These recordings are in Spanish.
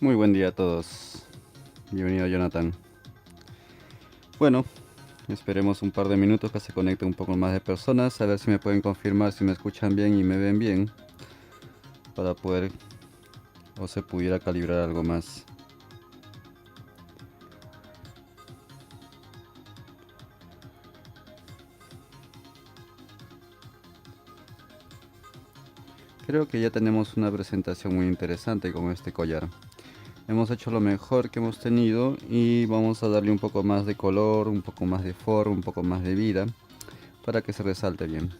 Muy buen día a todos. Bienvenido, Jonathan. Bueno, esperemos un par de minutos que se conecten un poco más de personas, a ver si me pueden confirmar si me escuchan bien y me ven bien, para poder o se pudiera calibrar algo más. Creo que ya tenemos una presentación muy interesante con este collar. Hemos hecho lo mejor que hemos tenido y vamos a darle un poco más de color, un poco más de forma, un poco más de vida, para que se resalte bien.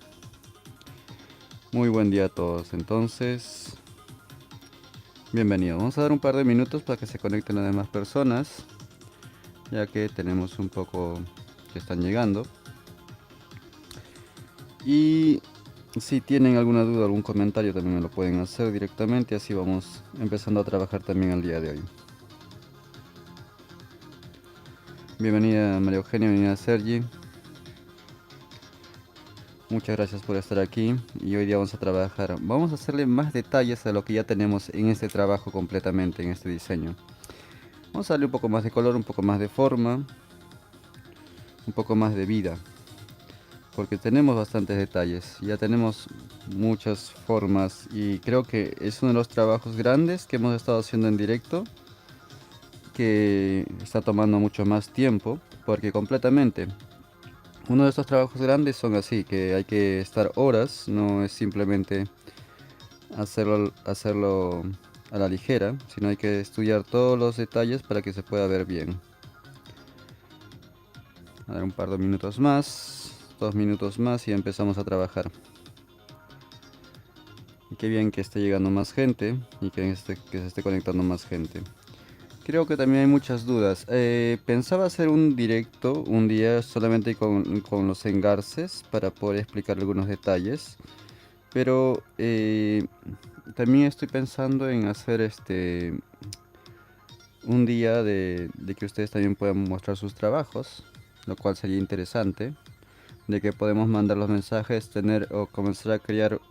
Muy buen día a todos. Entonces, bienvenido. Vamos a dar un par de minutos para que se conecten las demás personas, ya que tenemos un poco que están llegando. Y si tienen alguna duda, algún comentario, también me lo pueden hacer directamente, así vamos empezando a trabajar también el día de hoy. Bienvenida María Eugenia, bienvenida Sergi. Muchas gracias por estar aquí y hoy día vamos a trabajar. Vamos a hacerle más detalles a lo que ya tenemos en este trabajo completamente, en este diseño. Vamos a darle un poco más de color, un poco más de forma, un poco más de vida, porque tenemos bastantes detalles, ya tenemos muchas formas y creo que es uno de los trabajos grandes que hemos estado haciendo en directo, que está tomando mucho más tiempo, porque completamente uno de estos trabajos grandes son así, que hay que estar horas, no es simplemente hacerlo a la ligera, sino hay que estudiar todos los detalles para que se pueda ver bien. A ver, un par de minutos más, 2 minutos más y empezamos a trabajar. Y qué bien que esté llegando más gente y que se esté conectando más gente. Creo que también hay muchas dudas. Pensaba hacer un directo un día solamente con los engarces para poder explicar algunos detalles. Pero también estoy pensando en hacer un día de que ustedes también puedan mostrar sus trabajos, lo cual sería interesante. De que podemos mandar los mensajes, tener o comenzar a crear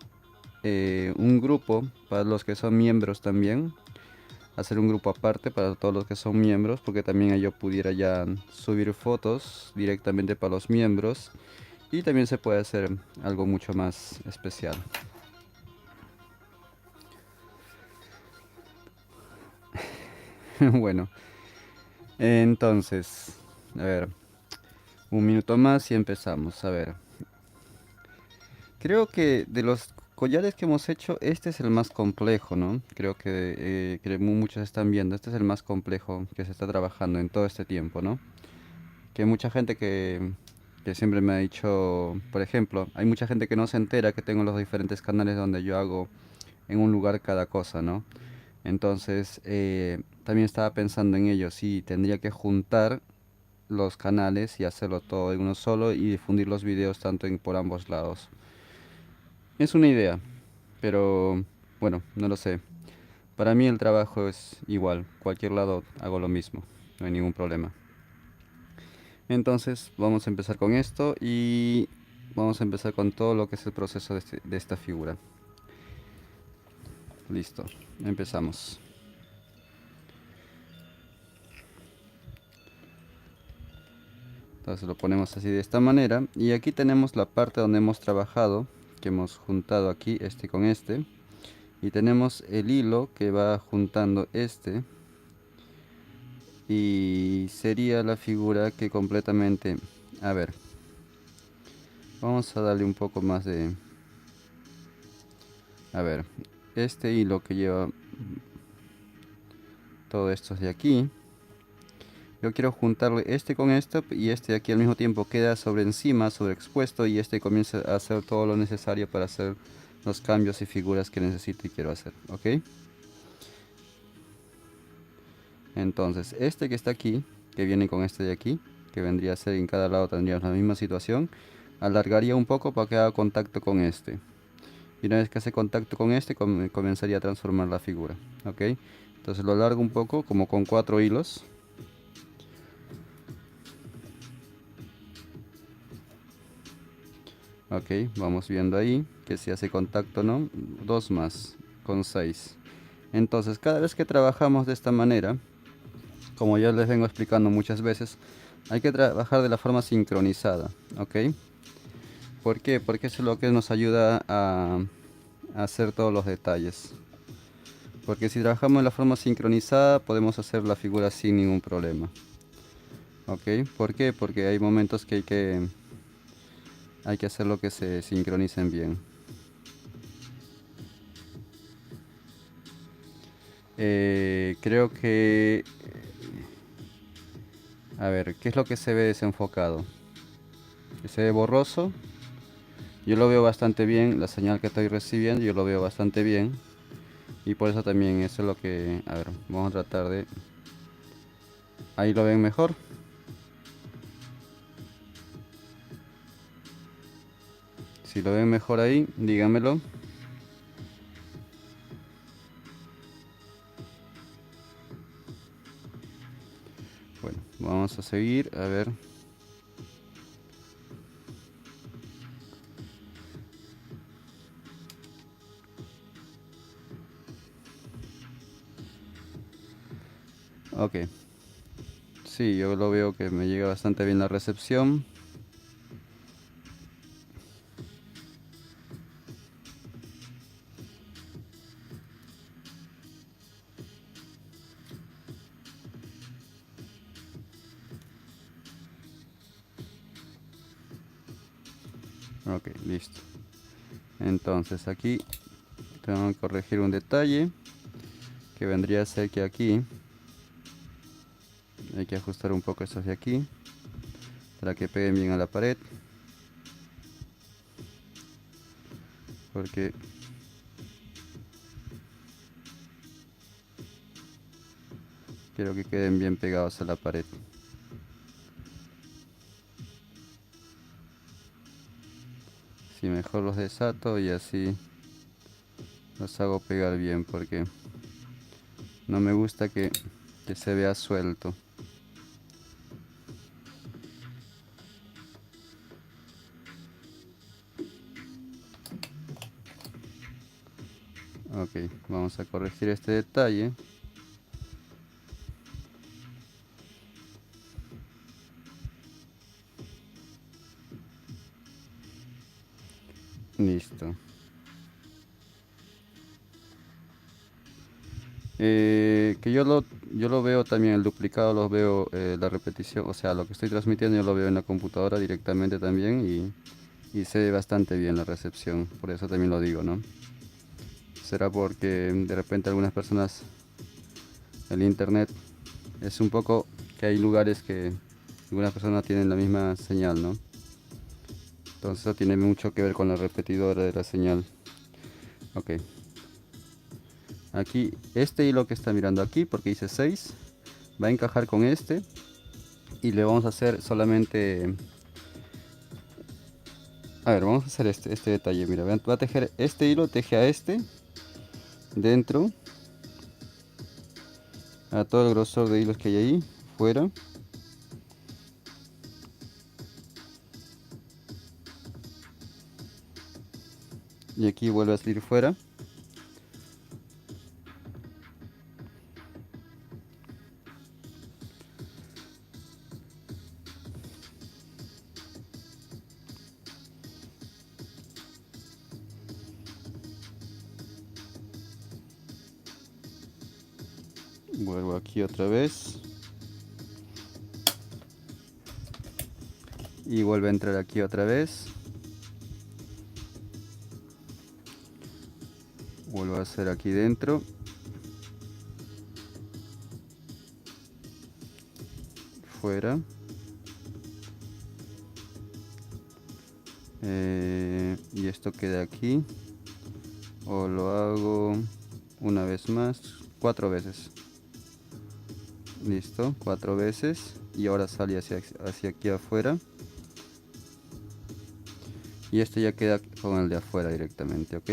un grupo para los que son miembros también, hacer un grupo aparte para todos los que son miembros, porque también yo pudiera ya subir fotos directamente para los miembros y también se puede hacer algo mucho más especial. Bueno, entonces, a ver, un minuto más y empezamos. A ver, creo que de los collares que hemos hecho, este es el más complejo, ¿no? Creo que muchos están viendo, este es el más complejo que se está trabajando en todo este tiempo, ¿no? Que mucha gente que siempre me ha dicho, por ejemplo, hay mucha gente que no se entera que tengo los diferentes canales donde yo hago en un lugar cada cosa, ¿no? Entonces, también estaba pensando en ello, sí, tendría que juntar los canales y hacerlo todo en uno solo y difundir los videos tanto por ambos lados. Es una idea, pero bueno, no lo sé. Para mí el trabajo es igual, cualquier lado hago lo mismo, no hay ningún problema. Entonces vamos a empezar con esto y vamos a empezar con todo lo que es el proceso de esta figura. Listo, empezamos. Entonces lo ponemos así de esta manera y aquí tenemos la parte donde hemos trabajado, que hemos juntado aquí este con este. Y tenemos el hilo que va juntando este y sería la figura que completamente... A ver, vamos a darle un poco más de... A ver, este hilo que lleva todo esto de aquí, yo quiero juntarle este con esto y este de aquí al mismo tiempo queda sobre encima, sobreexpuesto y este comienza a hacer todo lo necesario para hacer los cambios y figuras que necesito y quiero hacer, ¿ok? Entonces, este que está aquí, que viene con este de aquí, que vendría a ser en cada lado tendríamos la misma situación, alargaría un poco para que haga contacto con este. Y una vez que hace contacto con este, comenzaría a transformar la figura. ¿Ok? Entonces lo alargo un poco, como con 4 hilos. Ok, vamos viendo ahí que si hace contacto no. Dos más, con 6. Entonces, cada vez que trabajamos de esta manera, como ya les vengo explicando muchas veces, hay que trabajar de la forma sincronizada, ¿ok? ¿Por qué? Porque eso es lo que nos ayuda a hacer todos los detalles. Porque si trabajamos de la forma sincronizada, podemos hacer la figura sin ningún problema, ¿ok? ¿Por qué? Porque hay momentos que hay que hacerlo que se sincronicen bien. Creo que... A ver, ¿qué es lo que se ve desenfocado? ¿Que se ve borroso? Yo lo veo bastante bien, la señal que estoy recibiendo yo lo veo bastante bien. Y por eso también eso es lo que... A ver, vamos a tratar de... Ahí lo ven mejor. Si lo ven mejor ahí, díganmelo. Bueno, vamos a seguir, a ver. Ok. Sí, yo lo veo que me llega bastante bien la recepción. Ok, listo. Entonces aquí tengo que corregir un detalle que vendría a ser que aquí hay que ajustar un poco esto de aquí para que peguen bien a la pared, porque quiero que queden bien pegados a la pared. Si mejor los desato y así los hago pegar bien, porque no me gusta que se vea suelto. Ok, vamos a corregir este detalle. Listo. Que yo lo veo también, el duplicado lo veo, la repetición, o sea, lo que estoy transmitiendo yo lo veo en la computadora directamente también y se ve bastante bien la recepción, por eso también lo digo, ¿no? Será porque de repente algunas personas, el internet es un poco que hay lugares que algunas personas tienen la misma señal, ¿no? Entonces eso tiene mucho que ver con la repetidora de la señal. Ok. Aquí, este hilo que está mirando aquí, porque dice 6 va a encajar con este. Y le vamos a hacer solamente... A ver, vamos a hacer este detalle. Mira, va a tejer este hilo, teje a este dentro, a todo el grosor de hilos que hay ahí, fuera. Y aquí vuelve a salir fuera. Vuelvo aquí otra vez. Y vuelve a entrar aquí otra vez. Vuelvo a hacer aquí dentro. Fuera. Y esto queda aquí. O lo hago una vez más. 4 veces. Listo, 4 veces. Y ahora sale hacia aquí afuera. Y este ya queda con el de afuera directamente, ¿ok?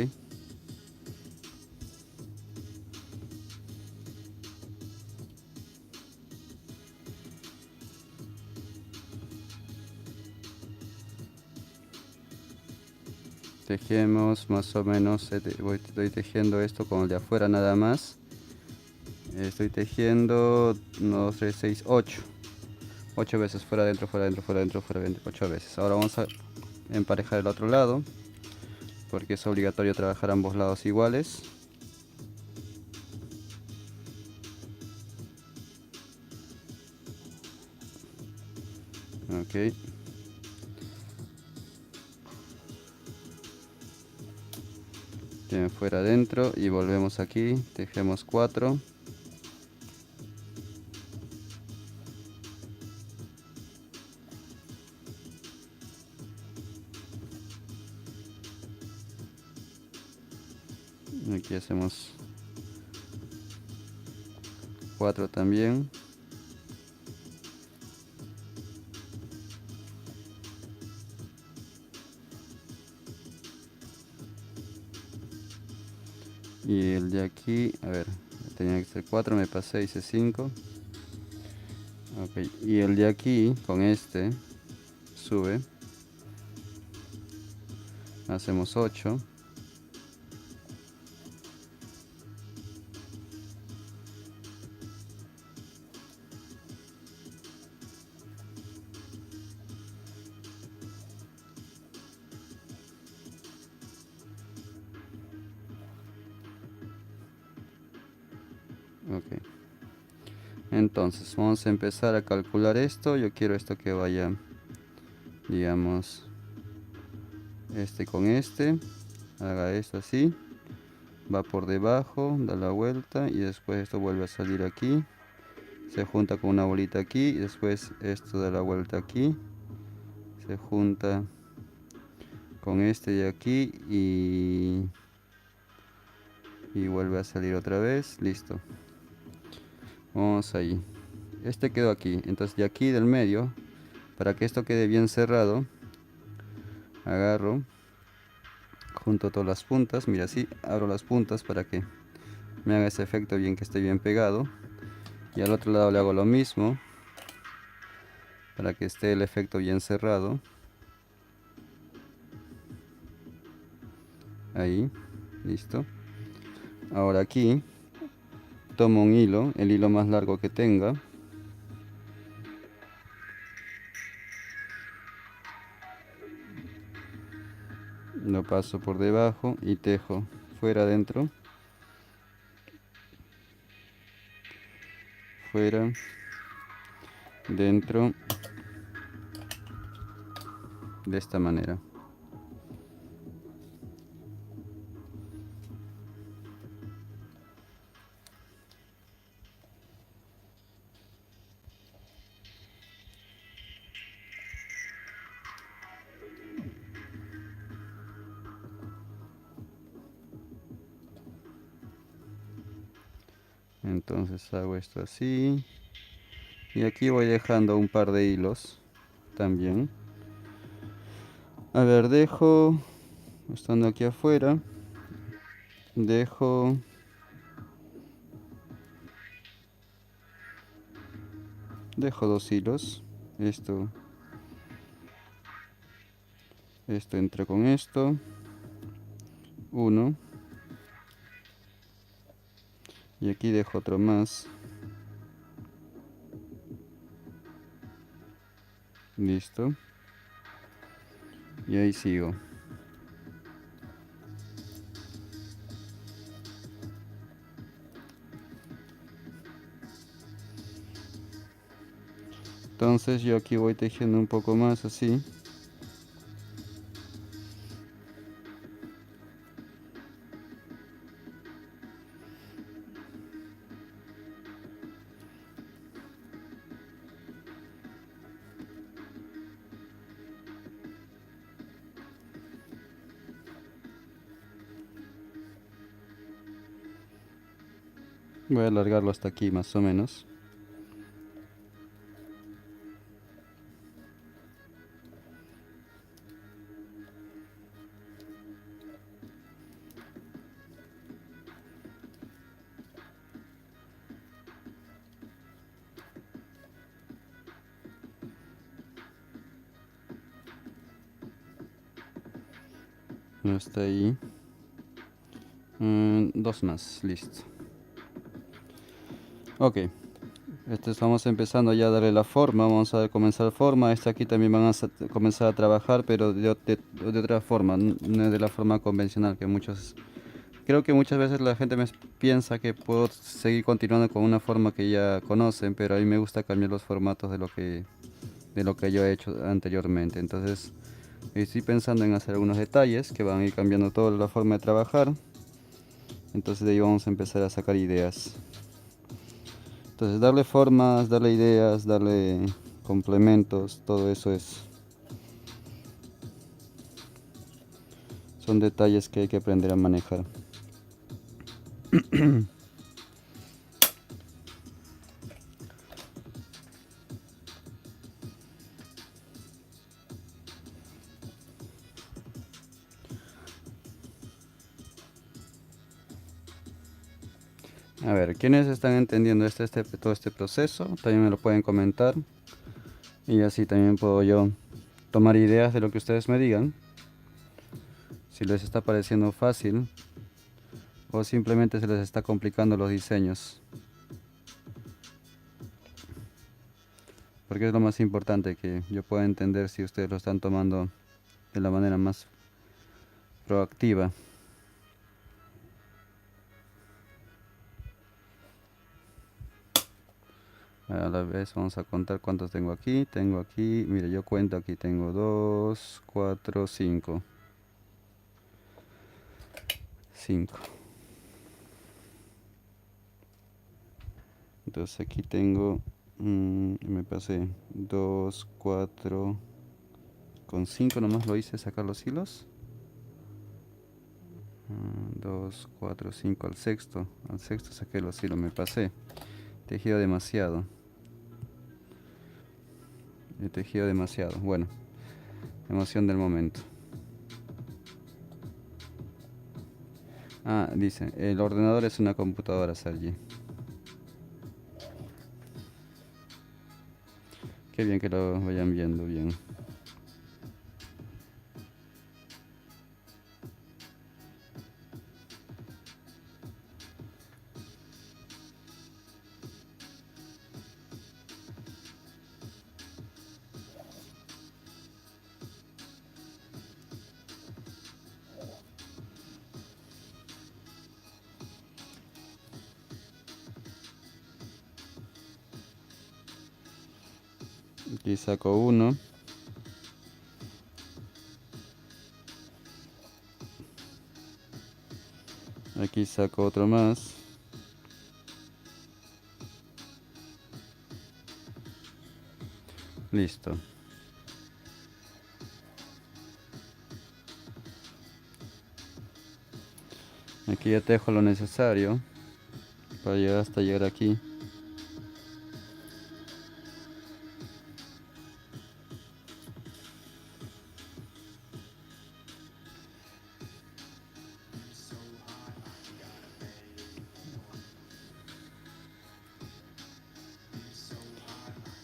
Tejemos más o menos, estoy tejiendo esto con el de afuera nada más. Estoy tejiendo 1, 2, 3, 6, 8. 8 veces fuera adentro, fuera adentro, fuera adentro, fuera adentro. 8 veces. Ahora vamos a emparejar el otro lado, porque es obligatorio trabajar ambos lados iguales. Ok. Fuera adentro y volvemos aquí. Tejemos 4. Aquí hacemos 4 también. Y el de aquí, a ver, tenía que ser 4, me pasé, hice 5. Ok, y el de aquí, con este, sube. Hacemos 8. Ok. Entonces, vamos a empezar a calcular esto. Yo quiero esto que vaya, digamos, este con este. Haga esto así. Va por debajo, da la vuelta y después esto vuelve a salir aquí. Se junta con una bolita aquí y después esto da la vuelta aquí. Se junta con este de aquí y vuelve a salir otra vez. Listo. Vamos ahí. Este quedó aquí. Entonces de aquí del medio, para que esto quede bien cerrado, agarro, junto todas las puntas. Mira, así abro las puntas para que me haga ese efecto bien, que esté bien pegado. Y al otro lado le hago lo mismo para que esté el efecto bien cerrado. Ahí, listo. Ahora aquí tomo un hilo, el hilo más largo que tenga. Lo paso por debajo y tejo fuera, dentro, fuera, dentro, de esta manera. Entonces hago esto así. Y aquí voy dejando un par de hilos también. A ver, dejo, estando aquí afuera, dejo dos hilos. Esto entra con esto. Uno. Y aquí dejo otro más. Listo. Y ahí sigo. Entonces yo aquí voy tejiendo un poco más así. Voy a alargarlo hasta aquí más o menos. Hasta ahí. Dos más, listo. Ok, vamos empezando ya a darle la forma, vamos a comenzar forma. Aquí también van a comenzar a trabajar, pero de otra forma, no de la forma convencional que muchos. Creo que muchas veces la gente me piensa que puedo seguir continuando con una forma que ya conocen, pero a mí me gusta cambiar los formatos de lo que yo he hecho anteriormente. Entonces, estoy pensando en hacer algunos detalles que van a ir cambiando toda la forma de trabajar. Entonces de ahí vamos a empezar a sacar ideas. Entonces darle formas, darle ideas, darle complementos, todo eso son detalles que hay que aprender a manejar. A ver, ¿quiénes están entendiendo todo este proceso? También me lo pueden comentar y así también puedo yo tomar ideas de lo que ustedes me digan. Si les está pareciendo fácil o simplemente se les está complicando los diseños. Porque es lo más importante, que yo pueda entender si ustedes lo están tomando de la manera más proactiva. A la vez vamos a contar cuántos tengo aquí. Tengo aquí, mire, yo cuento aquí, tengo 2, 4, 5. 5. Entonces aquí tengo, me pasé 2, 4, con 5 nomás lo hice sacar los hilos. 2, 4, 5 al sexto saqué los hilos, me pasé. Tejido demasiado. He tejido demasiado. Bueno, emoción del momento. Ah, dice, el ordenador es una computadora, Sergi. Qué bien que lo vayan viendo bien. Aquí saco uno. Aquí saco otro más. Listo. Aquí ya tejo lo necesario para llegar hasta llegar aquí.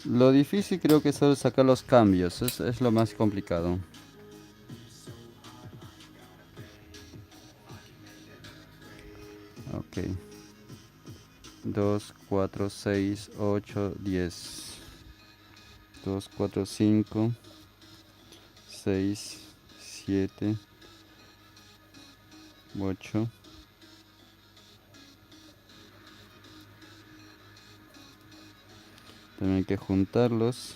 Lo difícil creo que es sacar los cambios, es lo más complicado. Ok. 2, 4, 6, 8, 10. 2, 4, 5, 6, 7, 8. También hay que juntarlos.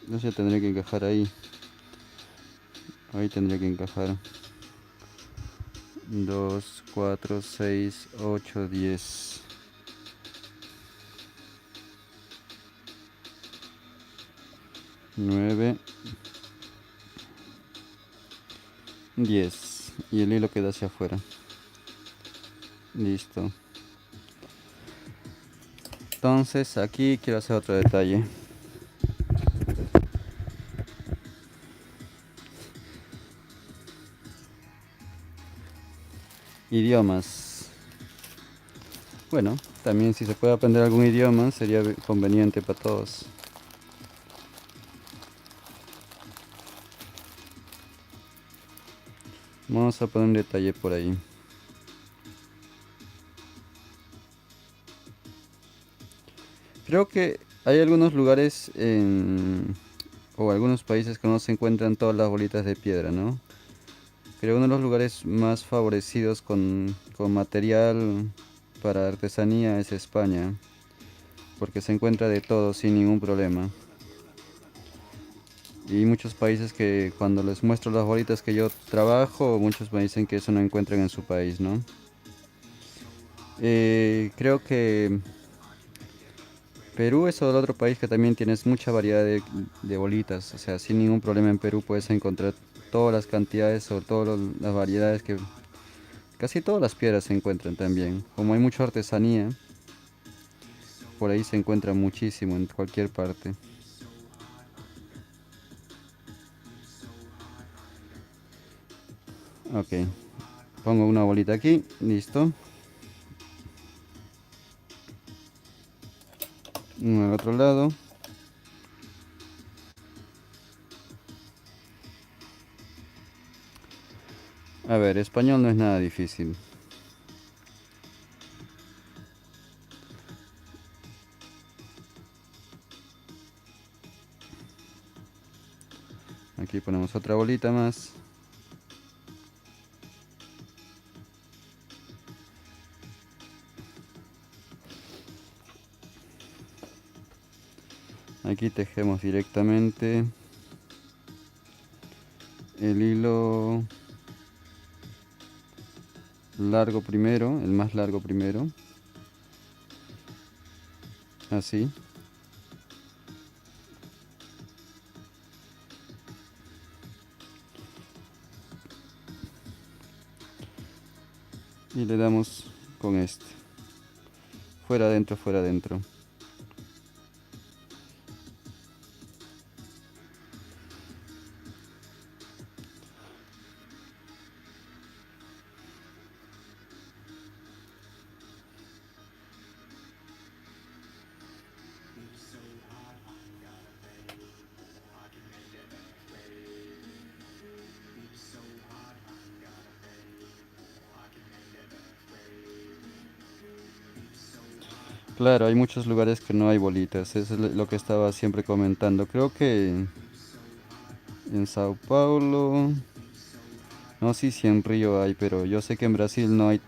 No sé, tendría que encajar ahí. Ahí tendría que encajar. 2, 4, 6, 8, 10. 9, 10. Y el hilo queda hacia afuera. Listo. Entonces aquí quiero hacer otro detalle. Idiomas. Bueno, también si se puede aprender algún idioma sería conveniente para todos. Vamos a poner un detalle por ahí. Creo que hay algunos lugares o algunos países que no se encuentran todas las bolitas de piedra, ¿no? Creo uno de los lugares más favorecidos con material para artesanía es España, porque se encuentra de todo sin ningún problema. Y muchos países que cuando les muestro las bolitas que yo trabajo, muchos me dicen que eso no encuentran en su país, ¿no? Creo que Perú es otro país que también tienes mucha variedad de bolitas, o sea, sin ningún problema en Perú puedes encontrar todas las cantidades o todas las variedades que casi todas las piedras se encuentran también. Como hay mucha artesanía, por ahí se encuentra muchísimo en cualquier parte. Ok, pongo una bolita aquí, listo. Uno al otro lado. A ver, español no es nada difícil. Aquí ponemos otra bolita más. Aquí tejemos directamente el hilo largo primero, el más largo primero. Así. Y le damos con este. Fuera adentro, fuera adentro. Claro, hay muchos lugares que no hay bolitas. Eso es lo que estaba siempre comentando. Creo que en Sao Paulo. No sé si en Río hay, pero yo sé que en Brasil no hay.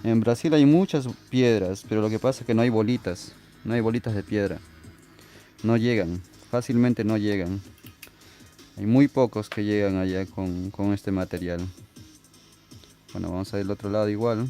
En Brasil hay muchas piedras, pero lo que pasa es que no hay bolitas. No hay bolitas de piedra. No llegan. Fácilmente no llegan. Hay muy pocos que llegan allá con este material. Bueno, vamos a ir al otro lado igual.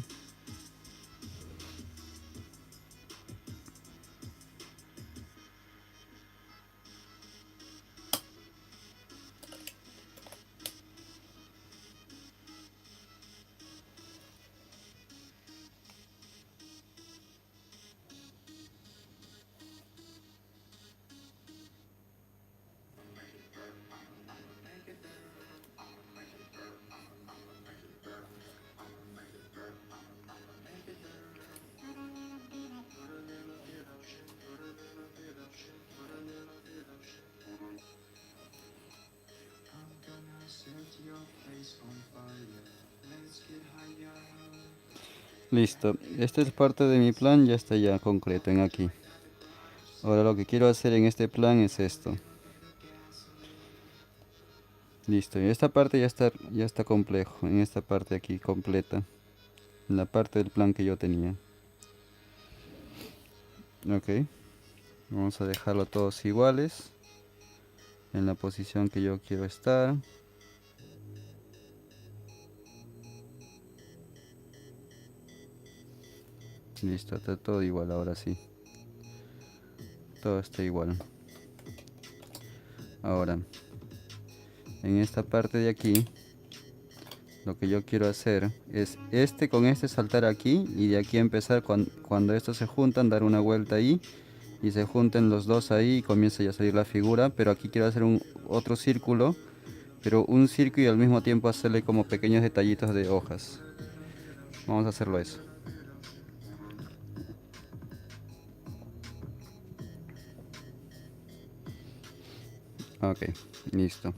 Listo. Esta es parte de mi plan, ya está ya concreto en aquí. Ahora lo que quiero hacer en este plan es esto. Listo. Y esta parte ya está complejo. En esta parte aquí completa. En la parte del plan que yo tenía. Ok. Vamos a dejarlo todos iguales. En la posición que yo quiero estar. Listo, está todo igual ahora sí. Todo está igual. Ahora, en esta parte de aquí, lo que yo quiero hacer es este con este saltar aquí y de aquí empezar cuando estos se juntan, dar una vuelta ahí y se junten los dos ahí y comienza ya a salir la figura. Pero aquí quiero hacer otro círculo, pero un círculo y al mismo tiempo hacerle como pequeños detallitos de hojas. Vamos a hacerlo eso. Ok, listo.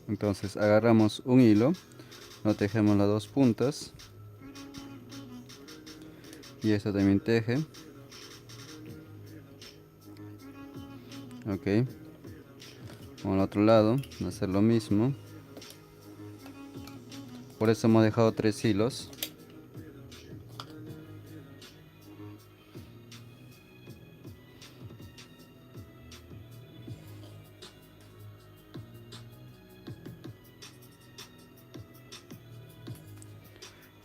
Entonces agarramos un hilo, lo tejemos las dos puntas y esto también teje. Ok, con el otro lado hacer lo mismo. Por eso hemos dejado 3 hilos.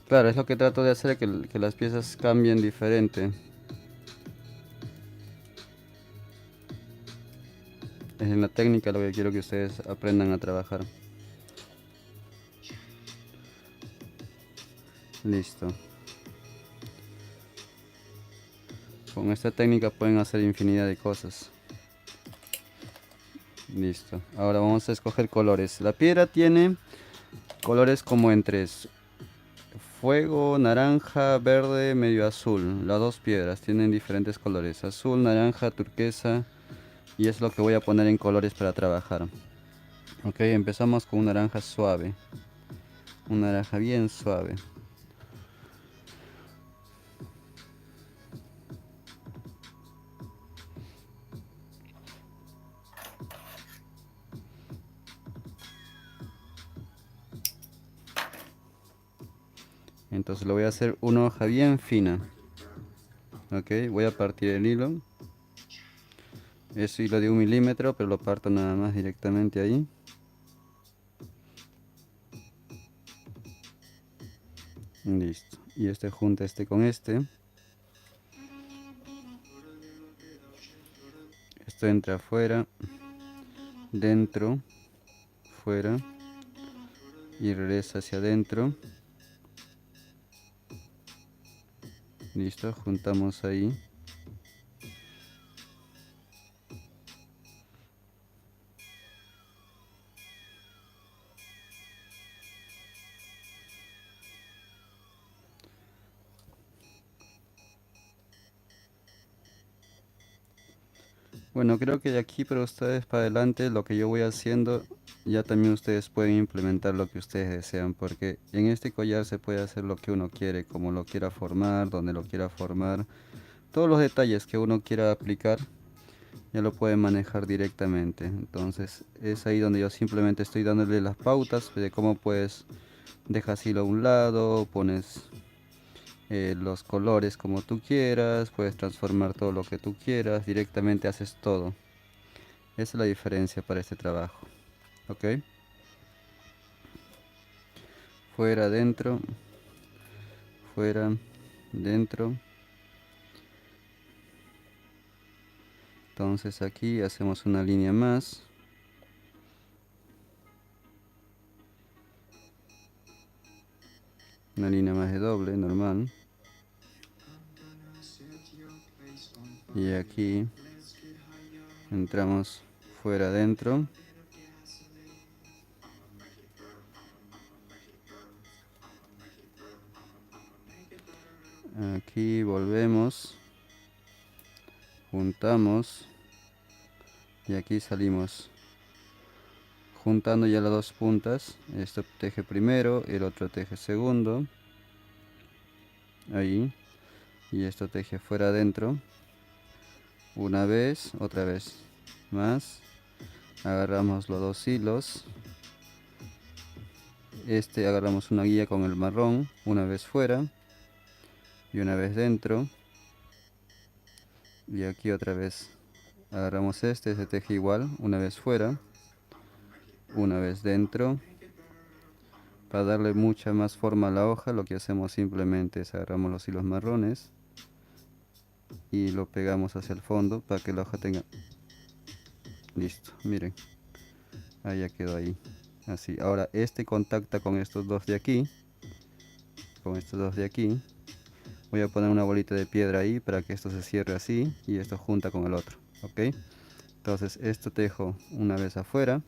Claro, es lo que trato de hacer, que las piezas cambien diferente. Es en la técnica lo que quiero que ustedes aprendan a trabajar. Listo. Con esta técnica pueden hacer infinidad de cosas. Listo. Ahora vamos a escoger colores. La piedra tiene colores como entre fuego, naranja, verde, medio azul. Las dos piedras tienen diferentes colores. Azul, naranja, turquesa. Y es lo que voy a poner en colores para trabajar. Ok, empezamos con un naranja suave. Un naranja bien suave. Entonces lo voy a hacer una hoja bien fina. Ok, voy a partir el hilo. Es hilo de 1 milímetro, pero lo parto nada más directamente ahí. Listo. Y este junta este con este. Esto entra afuera, dentro, fuera y regresa hacia adentro. Listo, juntamos ahí. Bueno, creo que de aquí para ustedes para adelante lo que yo voy haciendo, ya también ustedes pueden implementar lo que ustedes desean, porque en este collar se puede hacer lo que uno quiere, como lo quiera formar, donde lo quiera formar. Todos los detalles que uno quiera aplicar ya lo pueden manejar directamente. Entonces es ahí donde yo simplemente estoy dándole las pautas de cómo puedes dejas hilo a un lado, pones los colores como tú quieras, puedes transformar todo lo que tú quieras, directamente haces todo. Esa es la diferencia para este trabajo. Ok, fuera, dentro, fuera, dentro. Entonces aquí hacemos una línea más. Una línea más de doble, normal. Y aquí entramos fuera, adentro. Aquí volvemos. Juntamos. Y aquí salimos. Juntando ya las dos puntas. Esto teje primero, el otro teje segundo. Ahí. Y esto teje fuera, adentro. Una vez, otra vez más. Agarramos los dos hilos. Este agarramos una guía con el marrón, una vez fuera y una vez dentro. Y aquí otra vez agarramos este, se teje igual, una vez fuera, una vez dentro. Para darle mucha más forma a la hoja, lo que hacemos simplemente es agarramos los hilos marrones y lo pegamos hacia el fondo para que la hoja tenga... Listo, miren, ahí ya quedó ahí. Así, ahora este contacta con estos dos de aquí, con estos dos de aquí. Voy a poner una bolita de piedra ahí para que esto se cierre así y esto junta con el otro, ¿ok? Entonces esto tejo una vez afuera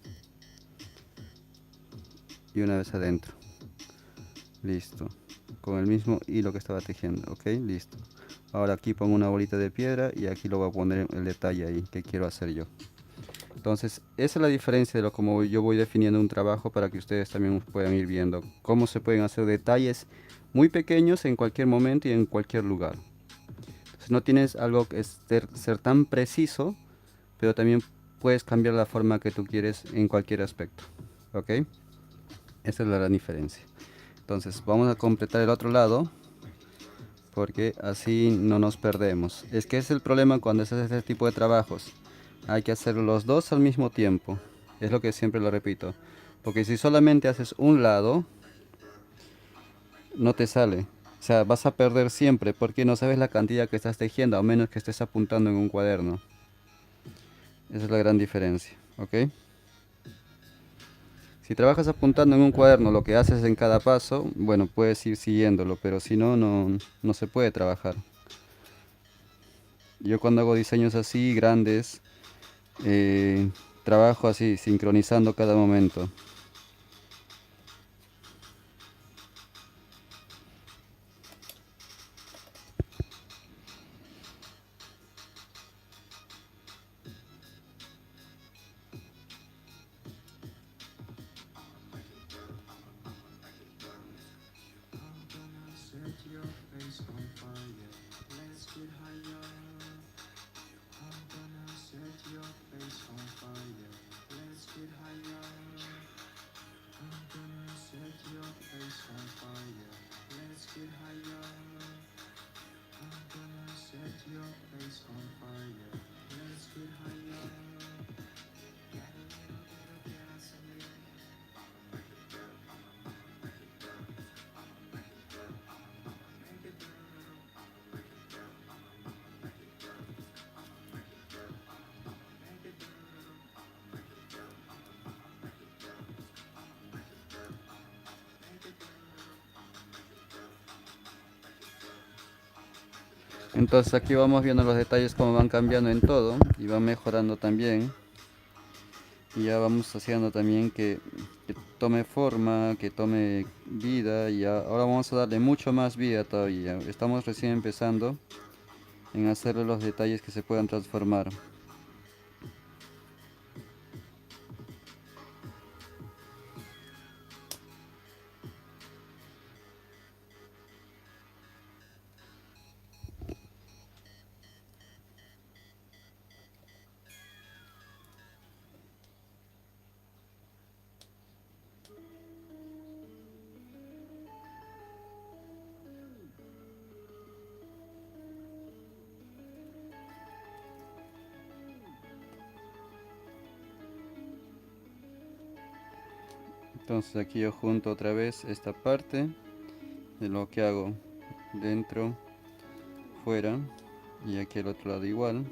y una vez adentro. Listo. Con el mismo hilo que estaba tejiendo, ¿ok? Listo. Ahora aquí pongo una bolita de piedra y aquí lo voy a poner el detalle ahí que quiero hacer yo. Entonces, esa es la diferencia de lo como yo voy definiendo un trabajo para que ustedes también puedan ir viendo cómo se pueden hacer detalles muy pequeños en cualquier momento y en cualquier lugar. Entonces, no tienes algo que ser tan preciso, pero también puedes cambiar la forma que tú quieres en cualquier aspecto. ¿Ok? Esa es la gran diferencia. Entonces, vamos a completar el otro lado porque así no nos perdemos. Es que es el problema cuando se hace este tipo de trabajos. Hay que hacer los dos al mismo tiempo. Es lo que siempre lo repito. Porque si solamente haces un lado, no te sale. O sea, vas a perder siempre porque no sabes la cantidad que estás tejiendo, a menos que estés apuntando en un cuaderno. Esa es la gran diferencia, ¿ok? Si trabajas apuntando en un cuaderno lo que haces en cada paso, bueno, puedes ir siguiéndolo, pero si no, no se puede trabajar. Yo cuando hago diseños así, grandes, eh, trabajo así, sincronizando cada momento. Entonces aquí vamos viendo los detalles cómo van cambiando en todo y van mejorando también. Y ya vamos haciendo también que tome forma, que tome vida y ahora vamos a darle mucho más vida todavía. Estamos recién empezando en hacerle los detalles que se puedan transformar. Entonces aquí yo junto otra vez esta parte de lo que hago dentro, fuera y aquí al otro lado igual.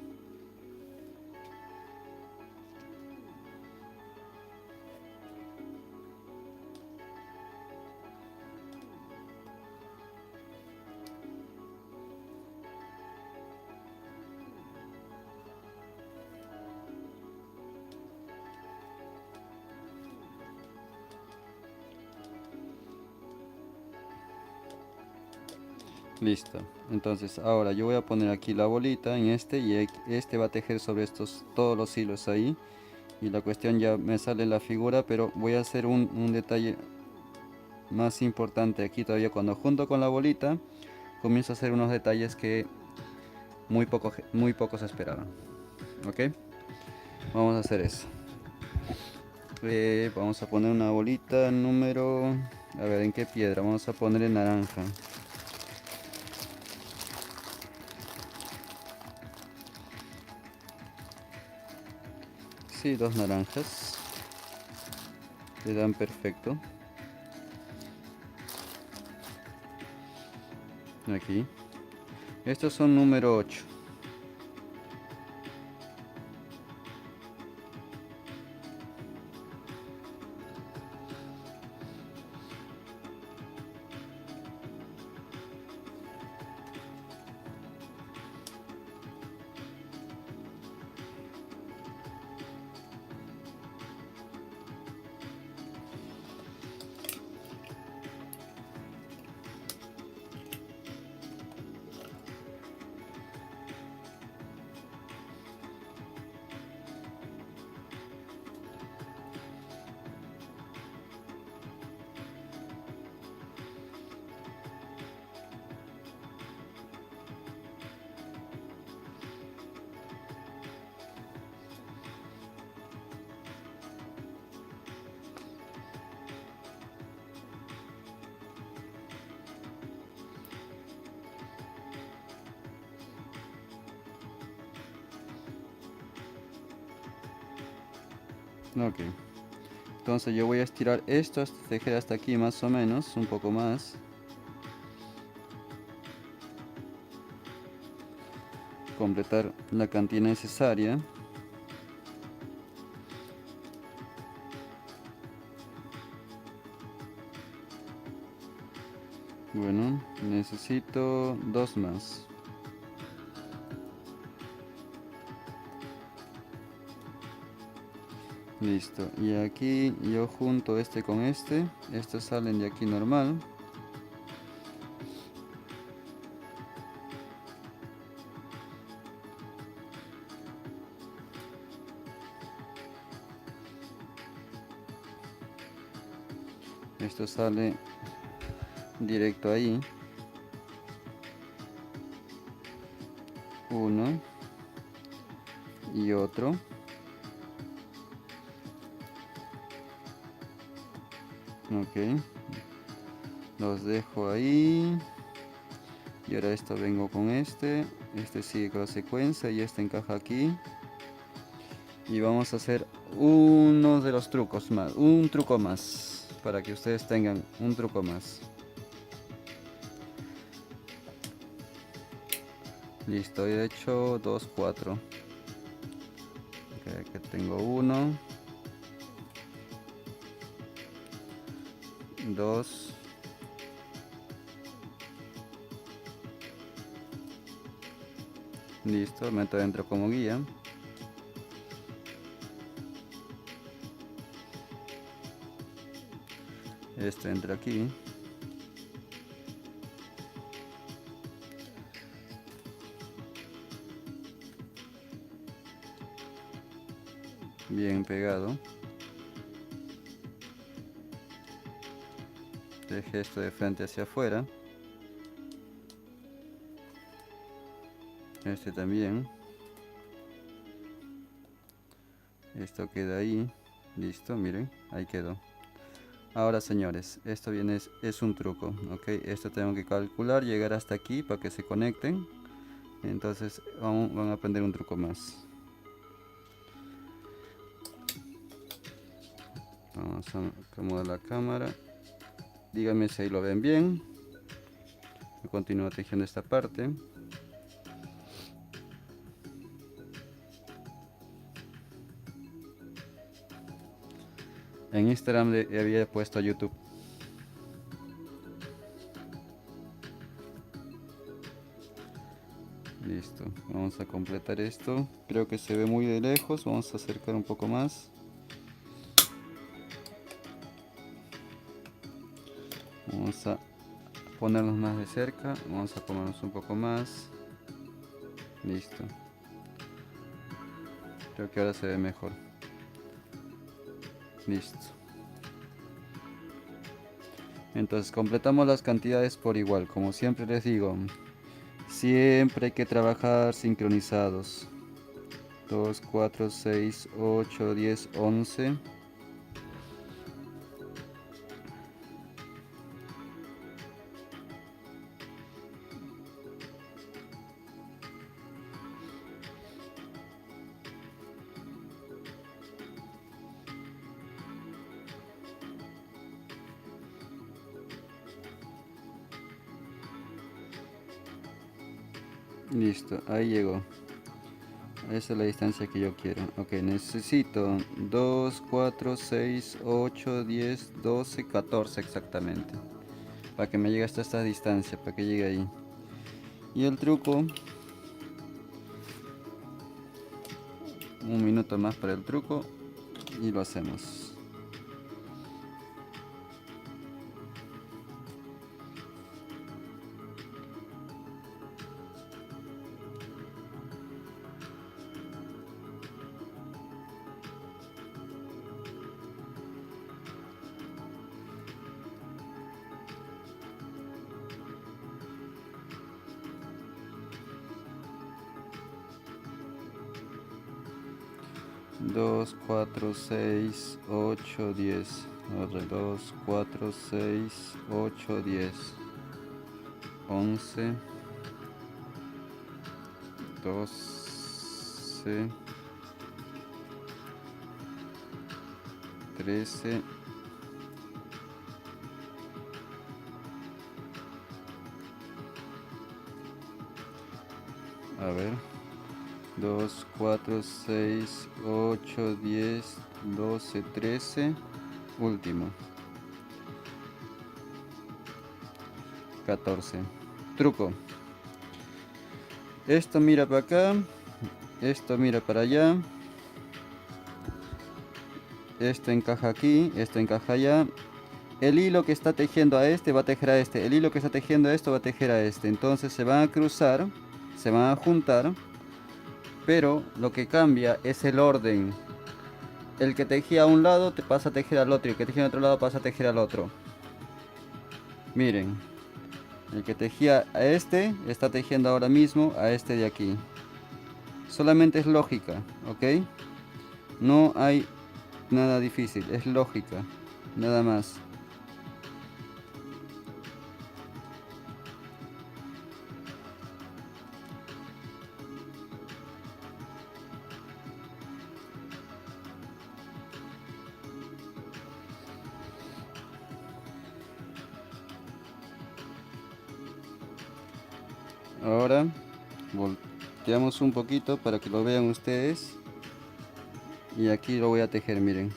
Listo. Entonces ahora yo voy a poner aquí la bolita en este y este va a tejer sobre estos todos los hilos ahí. Y la cuestión ya me sale la figura, pero voy a hacer un detalle más importante aquí todavía. Cuando junto con la bolita comienzo a hacer unos detalles que muy pocos esperaban. ¿Ok? Vamos a hacer eso. Vamos a poner una bolita número... A ver, ¿en qué piedra? Vamos a poner en naranja. Sí, dos naranjas. Le dan perfecto. Aquí. Estos son número 8. Ok. Entonces yo voy a estirar esto hasta tejer hasta aquí más o menos, un poco más. Completar la cantidad necesaria. Bueno, necesito dos más. Listo. Y aquí yo junto este con este. Estos salen de aquí normal. Esto sale directo ahí. Uno y otro. Ok. Los dejo ahí. Y ahora esto vengo con este. Este sigue con la secuencia y este encaja aquí. Y vamos a hacer uno de los trucos más. Un truco más. Para que ustedes tengan un truco más. Listo, he hecho 2, 4. Aquí tengo uno, dos, listo, meto dentro como guía. Este entra aquí. Bien pegado. Deje esto de frente hacia afuera. Este también. Esto queda ahí. Listo, miren, ahí quedó. Ahora señores, esto viene es un truco, ok. Esto tengo que calcular, llegar hasta aquí para que se conecten. Entonces van a aprender un truco más. Vamos a acomodar la cámara. Díganme si ahí lo ven bien. Continúo tejiendo esta parte. En Instagram le había puesto a YouTube. Listo, vamos a completar esto. Creo que se ve muy de lejos, vamos a acercar un poco más. Vamos a ponernos más de cerca, vamos a ponernos un poco más. Listo. Creo que ahora se ve mejor. Listo. Entonces completamos las cantidades por igual, como siempre les digo. Siempre hay que trabajar sincronizados. 2, 4, 6, 8, 10, 11. Listo, ahí llegó. Esa es la distancia que yo quiero. Ok, necesito 2, 4, 6, 8, 10, 12, 14 exactamente. Para que me llegue hasta esta distancia, para que llegue ahí. Y el truco, un minuto más para el truco y lo hacemos. Dos, 4, 6, 8, 10. Otra 2, 4, 6, 8, 10. 11, 12, 13. A ver. 2, 4, 6, 8, 10, 12, 13. Último. 14. Truco. Esto mira para acá. Esto mira para allá. Esto encaja aquí. Esto encaja allá. El hilo que está tejiendo a este va a tejer a este. El hilo que está tejiendo a esto va a tejer a este. Entonces se van a cruzar. Se van a juntar. Pero lo que cambia es el orden. El que tejía a un lado te pasa a tejer al otro. Y el que tejía al otro lado pasa a tejer al otro. Miren. El que tejía a este está tejiendo ahora mismo a este de aquí. Solamente es lógica, ¿ok? No hay nada difícil, es lógica, nada más. Ahora volteamos un poquito para que lo vean ustedes. Y aquí lo voy a tejer, miren.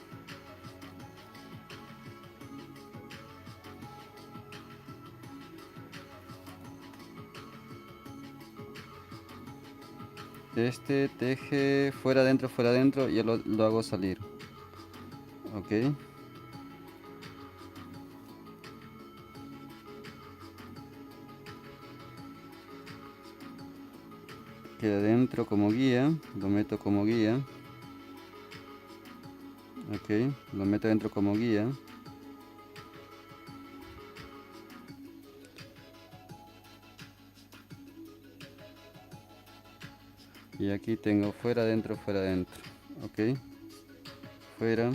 Este teje fuera adentro y yo lo hago salir. Ok. Queda dentro como guía, lo meto como guía. Ok, lo meto dentro como guía. Y aquí tengo fuera adentro. Ok, fuera.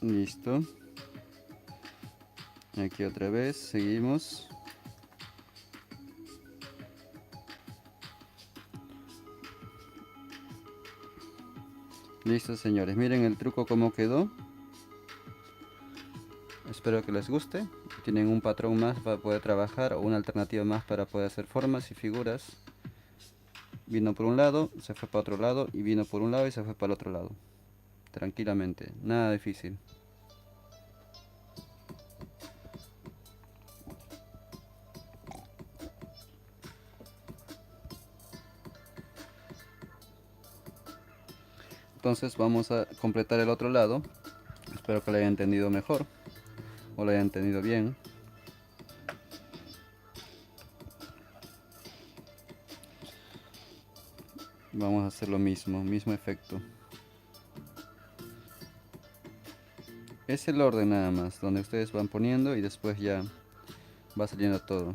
Listo. Aquí otra vez, seguimos. Listo, señores, miren el truco como quedó. Espero que les guste. Tienen un patrón más para poder trabajar o una alternativa más para poder hacer formas y figuras. Vino por un lado, se fue para otro lado y vino por un lado y se fue para el otro lado. Tranquilamente, nada difícil. Entonces vamos a completar el otro lado. Espero que lo hayan entendido mejor o lo hayan entendido bien. Vamos a hacer lo mismo efecto. Es el orden nada más, donde ustedes van poniendo y después ya va saliendo todo.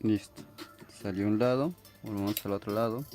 Listo, salió un lado, volvemos al otro lado.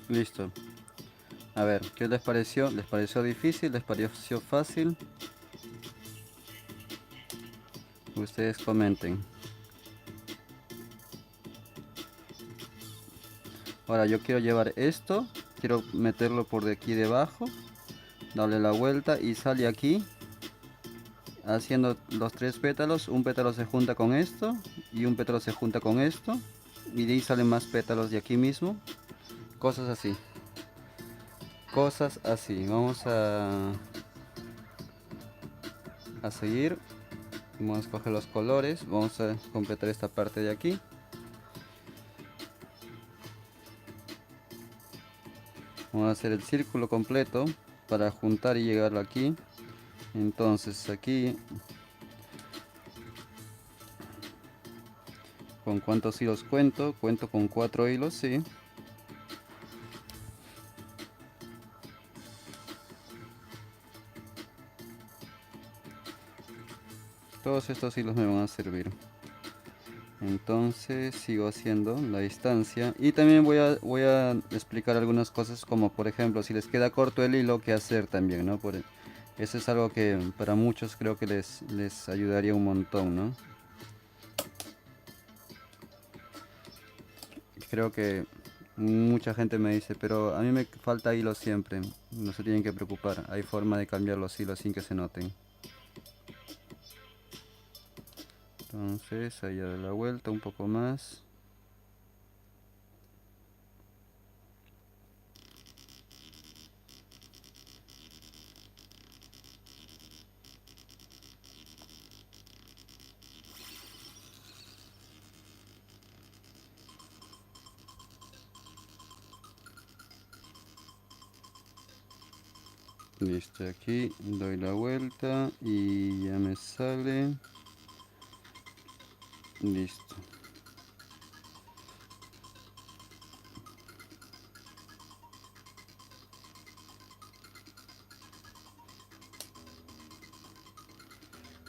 Listo, A ver, ¿qué les pareció? ¿Les pareció difícil? ¿Les pareció fácil? Ustedes comenten. Ahora yo quiero llevar esto, quiero meterlo por de aquí debajo, darle la vuelta y sale aquí haciendo los tres pétalos. Un pétalo se junta con esto y un pétalo se junta con esto y de ahí salen más pétalos de aquí mismo. Cosas así. Cosas así. Vamos a seguir. Vamos a escoger los colores. Vamos a completar esta parte de aquí. Vamos a hacer el círculo completo para juntar y llegar aquí. Entonces aquí, ¿con cuántos hilos cuento? Cuento con 4 hilos, sí. Todos estos hilos me van a servir. Entonces sigo haciendo la distancia y también voy a explicar algunas cosas, como por ejemplo si les queda corto el hilo, qué hacer también, ¿no? Eso es algo que para muchos creo que les ayudaría un montón, ¿no? Creo que mucha gente me dice, pero a mí me falta hilo siempre. No se tienen que preocupar, hay forma de cambiar los hilos sin que se noten. Entonces ahí a la vuelta un poco más. Listo, aquí doy la vuelta y ya me sale. Listo.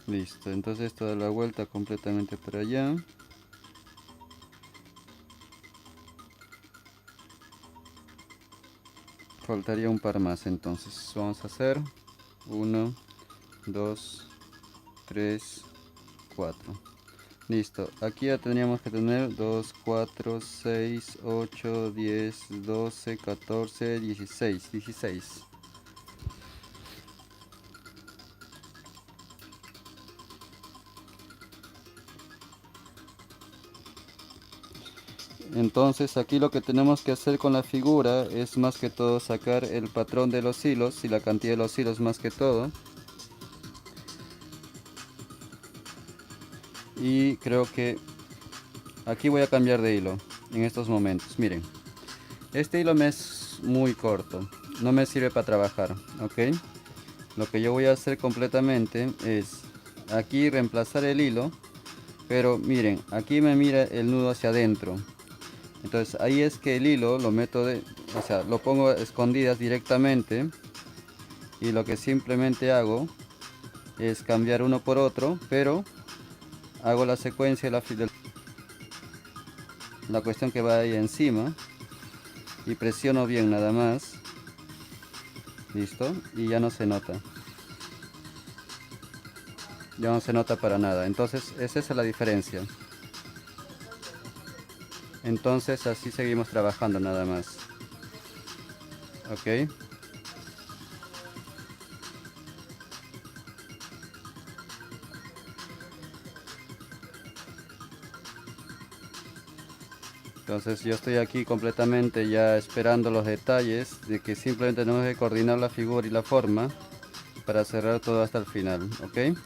Listo, entonces toda la vuelta completamente para allá. Faltaría un par más, entonces vamos a hacer 1, 2, 3, 4. Listo, aquí ya tendríamos que tener 2, 4, 6, 8, 10, 12, 14, 16, 16. Entonces aquí lo que tenemos que hacer con la figura es más que todo sacar el patrón de los hilos y la cantidad de los hilos más que todo. Y creo que aquí voy a cambiar de hilo en estos momentos. Miren, este hilo me es muy corto, no me sirve para trabajar, ¿ok? Lo que yo voy a hacer completamente es aquí reemplazar el hilo, pero miren, aquí me mira el nudo hacia adentro. Entonces ahí es que el hilo lo meto o sea, lo pongo a escondidas directamente y lo que simplemente hago es cambiar uno por otro, pero hago la secuencia de la cuestión que va ahí encima y presiono bien nada más. Listo, y ya no se nota. Ya no se nota para nada. Entonces esa es la diferencia. Entonces así seguimos trabajando nada más. Ok. Entonces yo estoy aquí completamente ya esperando los detalles de que simplemente tenemos que coordinar la figura y la forma para cerrar todo hasta el final, ¿ok?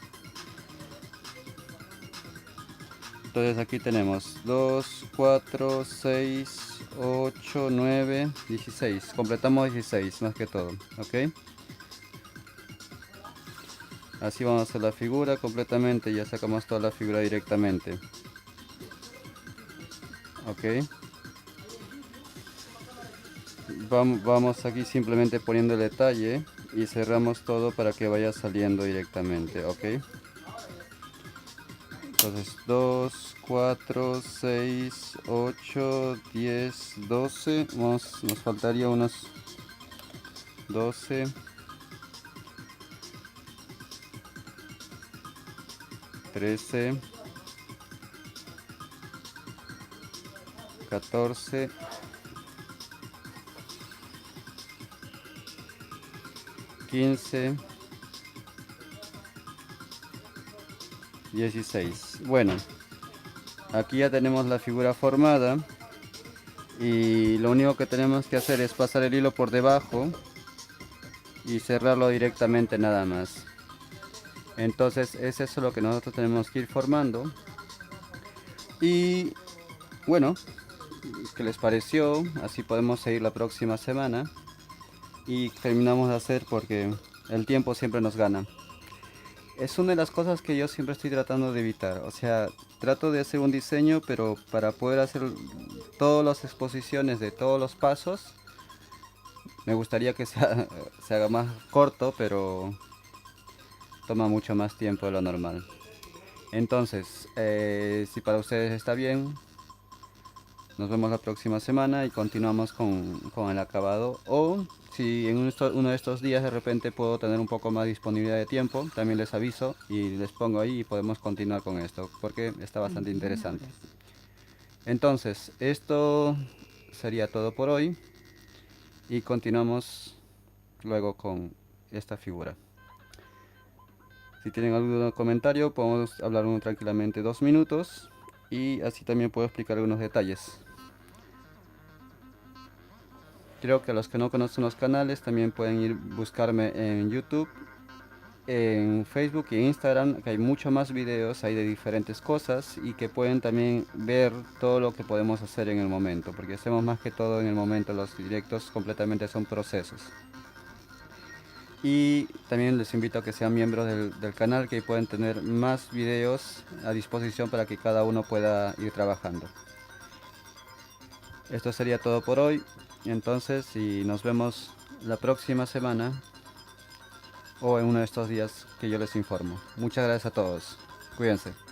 Entonces aquí tenemos 2, 4, 6, 8, 9, 16. Completamos 16 más que todo, ¿ok? Así vamos a hacer la figura completamente, ya sacamos toda la figura directamente, ¿ok? Vamos aquí simplemente poniendo el detalle y cerramos todo para que vaya saliendo directamente, ¿ok? Entonces 2, 4, 6, 8, 10, 12. Nos faltaría unos 12, 13, 14, 15, 16. Bueno, aquí ya tenemos la figura formada y lo único que tenemos que hacer es pasar el hilo por debajo y cerrarlo directamente nada más. Entonces es eso lo que nosotros tenemos que ir formando. Y bueno, ¿qué les pareció? Así podemos seguir la próxima semana y terminamos de hacer porque el tiempo siempre nos gana. Es una de las cosas que yo siempre estoy tratando de evitar. O sea, trato de hacer un diseño, pero para poder hacer todas las exposiciones de todos los pasos, me gustaría que se haga más corto, pero toma mucho más tiempo de lo normal. Entonces, si para ustedes está bien, nos vemos la próxima semana y continuamos con el acabado. O si en uno de estos días de repente puedo tener un poco más disponibilidad de tiempo, también les aviso y les pongo ahí y podemos continuar con esto, porque está bastante interesante. Entonces, esto sería todo por hoy y continuamos luego con esta figura. Si tienen algún comentario, podemos hablar tranquilamente 2 minutos y así también puedo explicar algunos detalles. Creo que los que no conocen los canales también pueden ir buscarme en YouTube, en Facebook y en Instagram, que hay mucho más videos ahí de diferentes cosas y que pueden también ver todo lo que podemos hacer en el momento, porque hacemos más que todo en el momento, los directos completamente son procesos. Y también les invito a que sean miembros del canal, que pueden tener más videos a disposición para que cada uno pueda ir trabajando. Esto sería todo por hoy. Entonces, y nos vemos la próxima semana o en uno de estos días que yo les informo. Muchas gracias a todos. Cuídense.